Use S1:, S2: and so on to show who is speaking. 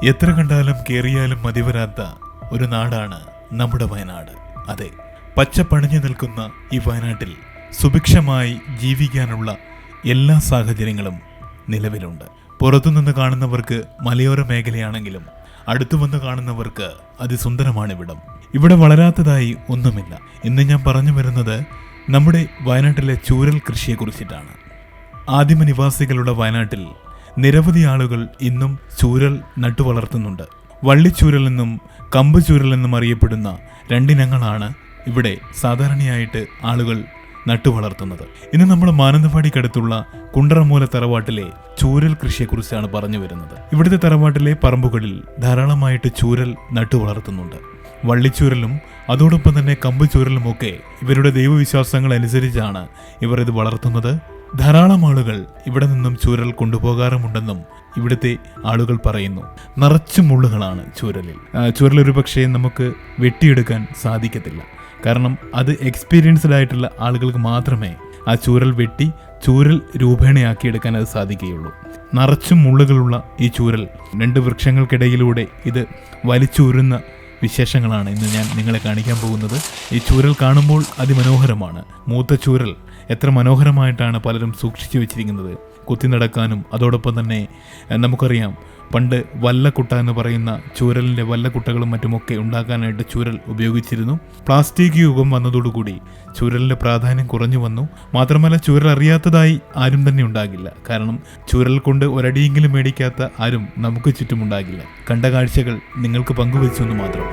S1: എത്ര കണ്ടാലും കേറിയാലും മതിവരാത്ത ഒരു നാടാണ് നമ്മുടെ വയനാട്. അതെ, പച്ചപ്പണിഞ്ഞു നിൽക്കുന്ന ഈ വയനാട്ടിൽ സുഭിക്ഷമായി ജീവിക്കാനുള്ള എല്ലാ സാഹചര്യങ്ങളും നിലവിലുണ്ട്. പുറത്തുനിന്ന് കാണുന്നവർക്ക് മലയോര മേഖലയാണെങ്കിലും അടുത്തു വന്ന് കാണുന്നവർക്ക് അതിസുന്ദരമാണിവിടം. ഇവിടെ വളരാത്തതായി ഒന്നുമില്ല. ഇന്ന് ഞാൻ പറഞ്ഞു വരുന്നത് നമ്മുടെ വയനാട്ടിലെ ചൂരൽ കൃഷിയെക്കുറിച്ചിട്ടാണ്. ആദിമ നിവാസികളുടെ വയനാട്ടിൽ നിരവധി ആളുകൾ ഇന്നും ചൂരൽ നട്ടുവളർത്തുന്നുണ്ട്. വള്ളിച്ചൂരൽ എന്നും കമ്പ് ചൂരൽ എന്നും അറിയപ്പെടുന്ന രണ്ടിനങ്ങളാണ് ഇവിടെ സാധാരണയായിട്ട് ആളുകൾ നട്ടുവളർത്തുന്നത്. ഇന്ന് നമ്മൾ മാനന്തവാടിക്കടുത്തുള്ള കുണ്ടറമൂല തറവാട്ടിലെ ചൂരൽ കൃഷിയെക്കുറിച്ചാണ് പറഞ്ഞു വരുന്നത്. ഇവിടുത്തെ തറവാട്ടിലെ പറമ്പുകളിൽ ധാരാളമായിട്ട് ചൂരൽ നട്ടുവളർത്തുന്നുണ്ട്. വള്ളിച്ചൂരലും അതോടൊപ്പം തന്നെ കമ്പ് ചൂരലുമൊക്കെ ഇവരുടെ ദൈവവിശ്വാസങ്ങൾ അനുസരിച്ചാണ് ഇവർ ഇത് വളർത്തുന്നത്. ധാരാളം ആളുകൾ ഇവിടെ നിന്നും ചൂരൽ കൊണ്ടുപോകാറുമുണ്ടെന്നും ഇവിടുത്തെ ആളുകൾ പറയുന്നു. നിറച്ചു മുള്ളുകളാണ് ചൂരലിൽ. ചൂരൽ ഒരു പക്ഷേ നമുക്ക് വെട്ടിയെടുക്കാൻ സാധിക്കത്തില്ല. കാരണം അത് എക്സ്പീരിയൻസ്ഡ് ആയിട്ടുള്ള ആളുകൾക്ക് മാത്രമേ ആ ചൂരൽ വെട്ടി ചൂരൽ രൂപേണയാക്കിയെടുക്കാൻ അത് സാധിക്കുകയുള്ളൂ. നിറച്ചും മുള്ളുകളുള്ള ഈ ചൂരൽ രണ്ട് വൃക്ഷങ്ങൾക്കിടയിലൂടെ ഇത് വലിച്ചൂരുന്ന വിശേഷങ്ങളാണ് ഇന്ന് ഞാൻ നിങ്ങളെ കാണിക്കാൻ പോകുന്നത്. ഈ ചൂരൽ കാണുമ്പോൾ അതിമനോഹരമാണ്. മൂത്ത ചൂരൽ എത്ര മനോഹരമായിട്ടാണ് പലരും സൂക്ഷിച്ചു വെച്ചിരിക്കുന്നത്. കുത്തി നടക്കാനും അതോടൊപ്പം തന്നെ നമുക്കറിയാം പണ്ട് വല്ലക്കുട്ട എന്ന് പറയുന്ന ചൂരലിൻ്റെ വല്ലക്കുട്ടകളും മറ്റുമൊക്കെ ഉണ്ടാക്കാനായിട്ട് ചൂരൽ ഉപയോഗിച്ചിരുന്നു. പ്ലാസ്റ്റിക് യുഗം വന്നതോടുകൂടി ചൂരലിൻ്റെ പ്രാധാന്യം കുറഞ്ഞു വന്നു. മാത്രമല്ല ചൂരൽ അറിയാത്തതായി ആരും തന്നെ ഉണ്ടാകില്ല. കാരണം ചൂരൽ കൊണ്ട് ഒരടിയെങ്കിലും മേടിക്കാത്ത ആരും നമുക്ക് ചുറ്റുമുണ്ടാകില്ല. കണ്ട കാഴ്ചകൾ നിങ്ങൾക്ക് പങ്കുവെച്ചു എന്ന് മാത്രം.